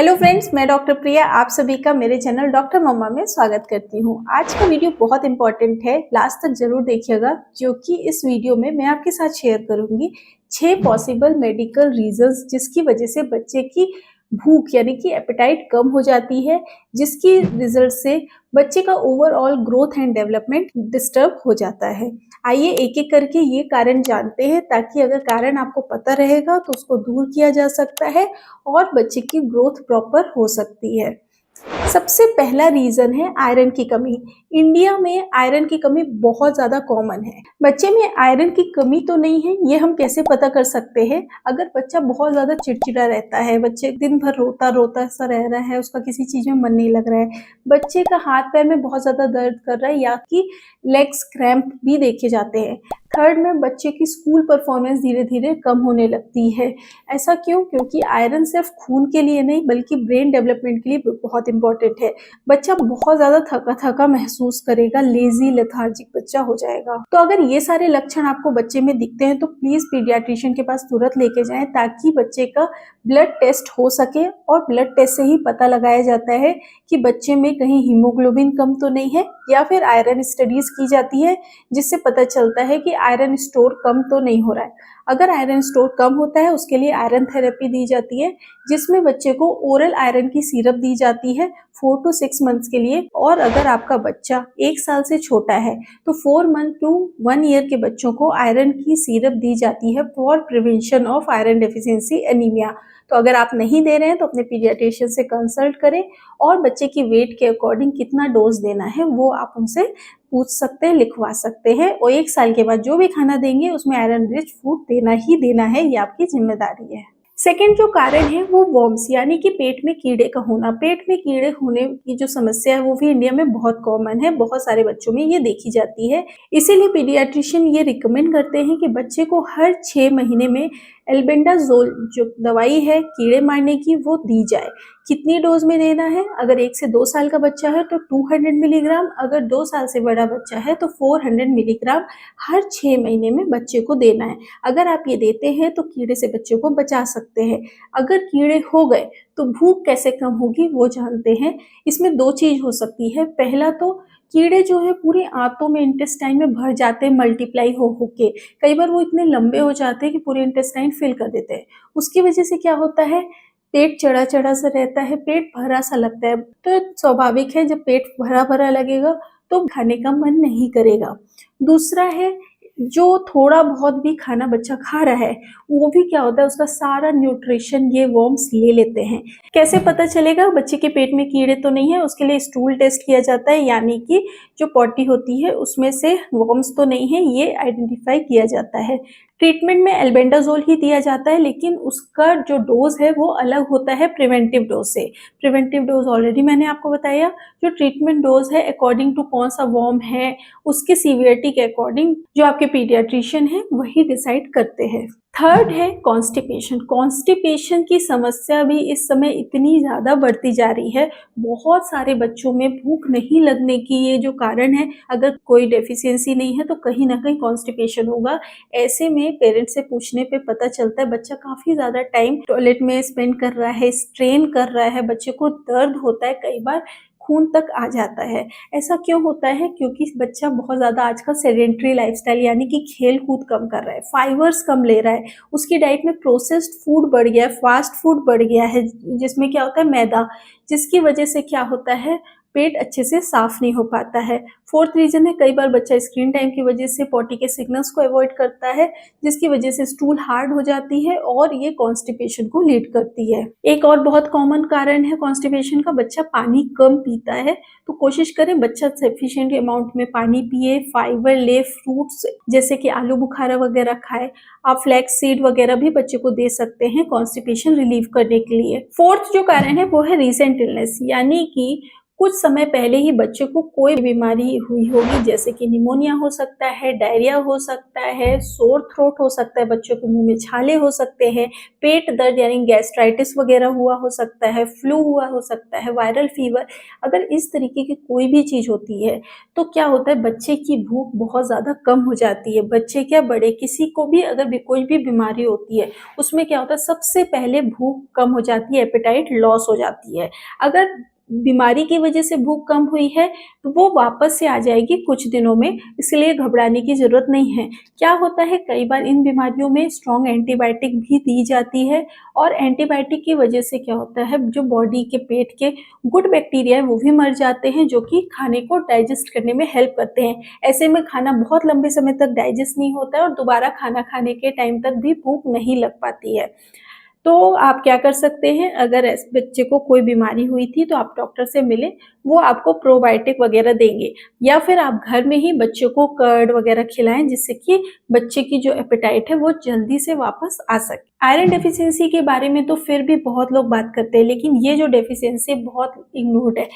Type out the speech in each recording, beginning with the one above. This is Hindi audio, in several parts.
हेलो फ्रेंड्स, मैं डॉक्टर प्रिया आप सभी का मेरे चैनल डॉक्टर मम्मा में स्वागत करती हूँ। आज का वीडियो बहुत इंपॉर्टेंट है, लास्ट तक जरूर देखिएगा क्योंकि इस वीडियो में मैं आपके साथ शेयर करूंगी 6 पॉसिबल मेडिकल रीजंस जिसकी वजह से बच्चे की भूख यानी कि एपेटाइट कम हो जाती है, जिसकी रिजल्ट से बच्चे का overall growth and development disturb हो जाता है। आइए एक एक करके ये कारण जानते हैं ताकि अगर कारण आपको पता रहेगा तो उसको दूर किया जा सकता है और बच्चे की ग्रोथ प्रॉपर हो सकती है। सबसे पहला रीजन है आयरन की कमी। इंडिया में आयरन की कमी बहुत ज्यादा कॉमन है। बच्चे में आयरन की कमी तो नहीं है, ये हम कैसे पता कर सकते हैं? अगर बच्चा बहुत ज्यादा चिड़चिड़ा रहता है, बच्चे दिन भर रोता रोता सा रह रहा है, उसका किसी चीज में मन नहीं लग रहा है, बच्चे का हाथ पैर में बहुत ज्यादा दर्द कर रहा है या कि लेग्स क्रैम्प भी देखे जाते हैं। थर्ड में बच्चे की स्कूल परफॉर्मेंस धीरे धीरे कम होने लगती है। ऐसा क्यों? क्योंकि आयरन सिर्फ खून के लिए नहीं बल्कि ब्रेन डेवलपमेंट के लिए बहुत इंपॉर्टेंट है। बच्चा बहुत ज्यादा थका थका महसूस करेगा, लेजी लेथार्जिक बच्चा हो जाएगा। तो अगर ये सारे लक्षण आपको बच्चे में दिखते हैं तो प्लीज पीडियाट्रिशियन के पास तुरंत लेके जाएं ताकि बच्चे का ब्लड टेस्ट हो सके। और ब्लड टेस्ट से ही पता लगाया जाता है कि बच्चे में कहीं हीमोग्लोबिन कम तो नहीं है, या फिर आयरन स्टडीज की जाती है जिससे पता चलता है कि आयरन स्टोर कम तो नहीं हो रहा है। अगर आयरन स्टोर कम होता है उसके लिए आयरन थेरेपी दी जाती है, जिसमें बच्चे को ओरल आयरन की सिरप दी जाती है 4 to 6 मंथ्स के लिए। और अगर आपका बच्चा 1 साल से छोटा है तो 4 मंथ टू 1 ईयर के बच्चों को आयरन की सिरप दी जाती है for prevention of iron deficiency anaemia. तो अगर आप नहीं दे रहे हैं तो अपने पीडियाट्रिशियन से कंसल्ट करें और बच्चे की वेट के अकॉर्डिंग कितना डोज देना है वो आप उनसे पूछ सकते हैं, लिखवा सकते हैं। और 1 साल के बाद जो भी खाना देंगे उसमें आयरन रिच फूड देना ही देना है, ये आपकी जिम्मेदारी है। सेकेंड जो कारण है वो वॉर्म्स यानी कि पेट में कीड़े का होना। पेट में कीड़े होने की जो समस्या है वो भी इंडिया में बहुत कॉमन है, बहुत सारे बच्चों में ये देखी जाती है। इसीलिए पीडियाट्रिशियन ये रिकमेंड करते हैं कि बच्चे को हर 6 महीने में एल्बेंडाजोल जो दवाई है कीड़े मारने की वो दी जाए। कितनी डोज में देना है? अगर 1 से 2 साल का बच्चा है तो 200 मिलीग्राम, अगर 2 साल से बड़ा बच्चा है तो 400 मिलीग्राम हर 6 महीने में बच्चे को देना है। अगर आप ये देते हैं तो कीड़े से बच्चे को बचा सकते हैं। अगर कीड़े हो गए तो भूख कैसे कम होगी वो जानते हैं। इसमें 2 चीज हो सकती है। पहला तो कीड़े जो है पूरी आंतों में इंटेस्टाइन में भर जाते हैं मल्टीप्लाई हो के। कई बार वो इतने लंबे हो जाते हैं कि पूरे इंटेस्टाइन फिल कर देते हैं। उसकी वजह से क्या होता है, पेट चढ़ा चढ़ा सा रहता है, पेट भरा सा लगता है। तो स्वाभाविक है जब पेट भरा भरा लगेगा तो खाने का मन नहीं करेगा। दूसरा है जो थोड़ा बहुत भी खाना बच्चा खा रहा है वो भी क्या होता है उसका सारा न्यूट्रिशन ये वर्म्स ले लेते हैं। कैसे पता चलेगा बच्चे के पेट में कीड़े तो नहीं है? उसके लिए स्टूल टेस्ट किया जाता है, यानी कि जो पॉटी होती है उसमें से वर्म्स तो नहीं है ये आइडेंटिफाई किया जाता है। ट्रीटमेंट में एल्बेंडाजोल ही दिया जाता है, लेकिन उसका जो डोज है वो अलग होता है प्रिवेंटिव डोज से। प्रिवेंटिव डोज ऑलरेडी मैंने आपको बताया। जो ट्रीटमेंट डोज है अकॉर्डिंग टू कौन सा वर्म है उसके सीवियरिटी के अकॉर्डिंग जो आपके पीडियाट्रिशियन है वही डिसाइड करते हैं। थर्ड है कॉन्स्टिपेशन। कॉन्स्टिपेशन की समस्या भी इस समय इतनी ज़्यादा बढ़ती जा रही है। बहुत सारे बच्चों में भूख नहीं लगने की ये जो कारण है, अगर कोई डेफिशिएंसी नहीं है तो कहीं ना कहीं कॉन्स्टिपेशन होगा। ऐसे में पेरेंट्स से पूछने पे पता चलता है बच्चा काफ़ी ज़्यादा टाइम टॉयलेट में स्पेंड कर रहा है, स्ट्रेन कर रहा है, बच्चे को दर्द होता है, कई बार खून तक आ जाता है। ऐसा क्यों होता है? क्योंकि बच्चा बहुत ज़्यादा आजकल सेडेंट्री लाइफस्टाइल यानी कि खेल कूद कम कर रहा है, फाइबर्स कम ले रहा है, उसकी डाइट में प्रोसेस्ड फूड बढ़ गया है, फास्ट फूड बढ़ गया है जिसमें क्या होता है मैदा, जिसकी वजह से क्या होता है पेट अच्छे से साफ नहीं हो पाता है। फोर्थ रीजन है कई बार बच्चा स्क्रीन टाइम की वजह से पॉटी के सिग्नल्स को अवॉइड करता है, जिसकी वजह से स्टूल हार्ड हो जाती है और ये कॉन्स्टिपेशन को लीड करती है। एक और बहुत कॉमन कारण है कॉन्स्टिपेशन का, बच्चा पानी कम पीता है। तो कोशिश करें बच्चा सफिशिएंट अमाउंट में पानी पिए, फाइबर ले, फ्रूट्स जैसे कि आलू बुखारा वगैरह खाए। आप फ्लैक्स सीड वगैरह भी बच्चे को दे सकते हैं कॉन्स्टिपेशन रिलीव करने के लिए। फोर्थ जो कारण है वो है रीसेंट इलनेस, यानी कि कुछ समय पहले ही बच्चे को कोई बीमारी हुई होगी, जैसे कि निमोनिया हो सकता है, डायरिया हो सकता है, सोर थ्रोट हो सकता है, बच्चों के मुंह में छाले हो सकते हैं, पेट दर्द यानी गैस्ट्राइटिस वगैरह हुआ हो सकता है, फ्लू हुआ हो सकता है, वायरल फीवर। अगर इस तरीके की कोई भी चीज होती है तो क्या होता है, बच्चे की भूख बहुत ज्यादा कम हो जाती है। बच्चे क्या बड़े, किसी को भी अगर भी कोई भी बीमारी होती है उसमें क्या होता है, सबसे पहले भूख कम हो जाती है, एपेटाइट लॉस हो जाती है। अगर बीमारी की वजह से भूख कम हुई है तो वो वापस से आ जाएगी कुछ दिनों में, इसलिए घबराने की जरूरत नहीं है। क्या होता है, कई बार इन बीमारियों में स्ट्रॉन्ग एंटीबायोटिक भी दी जाती है, और एंटीबायोटिक की वजह से क्या होता है, जो बॉडी के पेट के गुड बैक्टीरिया है वो भी मर जाते हैं, जो कि खाने को डाइजेस्ट करने में हेल्प करते हैं। ऐसे में खाना बहुत लंबे समय तक डाइजेस्ट नहीं होता है और दोबारा खाना खाने के टाइम तक भी भूख नहीं लग पाती है। तो आप क्या कर सकते हैं, अगर बच्चे को कोई बीमारी हुई थी तो आप डॉक्टर से मिले, वो आपको प्रोबायोटिक वगैरह देंगे, या फिर आप घर में ही बच्चे को कर्ड वगैरह खिलाएं, जिससे कि बच्चे की जो एपेटाइट है वो जल्दी से वापस आ सके। आयरन डेफिशिएंसी के बारे में तो फिर भी बहुत लोग बात करते हैं, लेकिन ये जो डेफिशिएंसी बहुत इग्नोर्ड है।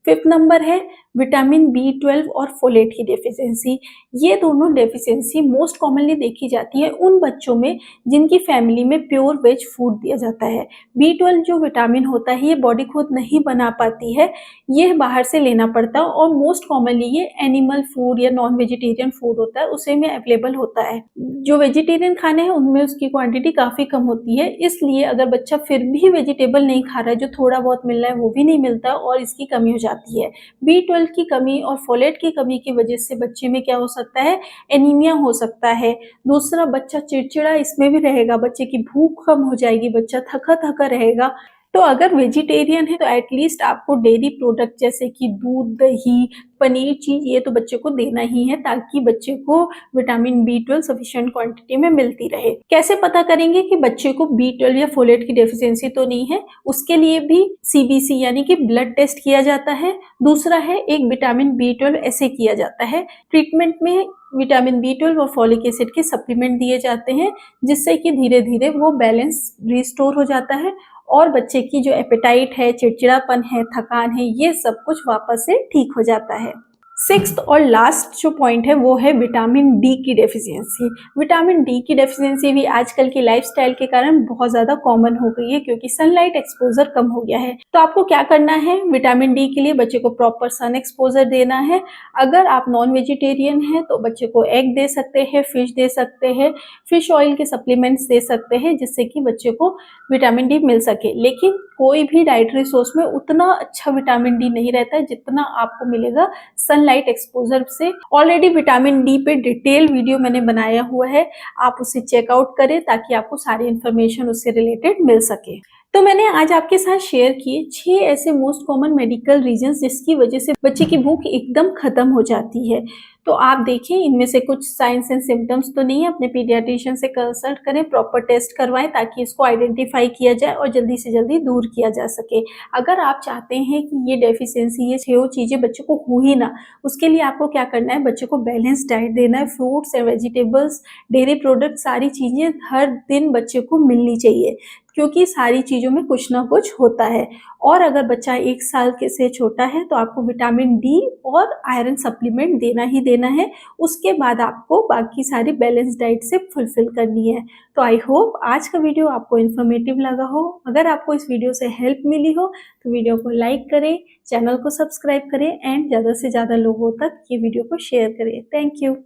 5th नंबर है विटामिन B12 और फोलेट की डेफिशिएंसी। ये दोनों डेफिशिएंसी मोस्ट कॉमनली देखी जाती है उन बच्चों में जिनकी फैमिली में प्योर वेज फूड दिया जाता है। B12 जो विटामिन होता है ये बॉडी खुद नहीं बना पाती है, ये बाहर से लेना पड़ता है, और मोस्ट कॉमनली ये एनिमल फूड या नॉन वेजिटेरियन फूड होता है उसे में अवेलेबल होता है। जो वेजिटेरियन खाने हैं उनमें उसकी क्वांटिटी काफ़ी कम होती है, इसलिए अगर बच्चा फिर भी वेजिटेबल नहीं खा रहा है, जो थोड़ा बहुत मिल रहा है वो भी नहीं मिलता और इसकी कमी हो जाती है। B12 की कमी और फोलेट की कमी की वजह से बच्चे में क्या हो सकता है, एनीमिया हो सकता है। दूसरा, बच्चा चिड़चिड़ा इसमें भी रहेगा, बच्चे की भूख कम हो जाएगी, बच्चा थका थका रहेगा। तो अगर वेजिटेरियन है तो एटलीस्ट आपको डेयरी प्रोडक्ट जैसे कि दूध, दही, पनीर चीज ये तो बच्चे को देना ही है, ताकि बच्चे को विटामिन B12 सफिशिएंट क्वांटिटी में मिलती रहे। कैसे पता करेंगे कि बच्चे को B12 या फोलेट की डेफिशिएंसी तो नहीं है, उसके लिए भी CBC यानी कि ब्लड टेस्ट किया जाता है। दूसरा है एक विटामिन B12 ऐसे किया जाता है। ट्रीटमेंट में विटामिन B12 और फॉलिक एसिड के सप्लीमेंट दिए जाते हैं, जिससे कि धीरे धीरे वो बैलेंस रिस्टोर हो जाता है और बच्चे की जो एपेटाइट है, चिड़चिड़ापन है, थकान है, ये सब कुछ वापस से ठीक हो जाता है। 6th और लास्ट जो पॉइंट है वो है विटामिन D की डेफिशिएंसी। विटामिन D की डेफिशिएंसी भी आजकल की लाइफस्टाइल के कारण बहुत ज़्यादा कॉमन हो गई है, क्योंकि सनलाइट एक्सपोजर कम हो गया है। तो आपको क्या करना है, विटामिन D के लिए बच्चे को प्रॉपर सन एक्सपोजर देना है। अगर आप नॉन वेजिटेरियन हैं तो बच्चे को एग दे सकते हैं, फिश दे सकते हैं, फिश ऑयल के सप्लीमेंट्स दे सकते हैं, जिससे कि बच्चे को विटामिन D मिल सके। लेकिन कोई भी डाइटरी सोर्स में उतना अच्छा विटामिन D नहीं रहता है जितना आपको मिलेगा सनलाइट एक्सपोजर से। ऑलरेडी विटामिन D पे डिटेल वीडियो मैंने बनाया हुआ है, आप उसे चेकआउट करें ताकि आपको सारी इंफॉर्मेशन उससे रिलेटेड मिल सके। तो मैंने आज आपके साथ शेयर किए 6 ऐसे मोस्ट कॉमन मेडिकल रीजंस जिसकी वजह से बच्चे की भूख एकदम खत्म हो जाती है। तो आप देखें इनमें से कुछ साइंस एंड सिम्टम्स तो नहीं है, अपने पीडियाट्रिशियन से कंसल्ट करें, प्रॉपर टेस्ट करवाएं ताकि इसको आइडेंटिफाई किया जाए और जल्दी से जल्दी दूर किया जा सके। अगर आप चाहते हैं कि ये डेफिशिएंसी, ये 6 चीज़ें बच्चे को हो ही ना, उसके लिए आपको क्या करना है, बच्चे को बैलेंस डाइट देना है। Fruits and vegetables, dairy product, सारी चीज़ें हर दिन बच्चे को मिलनी चाहिए, क्योंकि सारी चीज़ों में कुछ ना कुछ होता है। और अगर बच्चा 1 साल के से छोटा है तो आपको विटामिन D और आयरन सप्लीमेंट देना ही देना है। उसके बाद आपको बाकी सारी बैलेंस डाइट से फुलफिल करनी है। तो आई होप आज का वीडियो आपको इन्फॉर्मेटिव लगा हो। अगर आपको इस वीडियो से हेल्प मिली हो तो वीडियो को लाइक करें, चैनल को सब्सक्राइब करें एंड ज़्यादा से ज़्यादा लोगों तक ये वीडियो को शेयर करें। Thank you.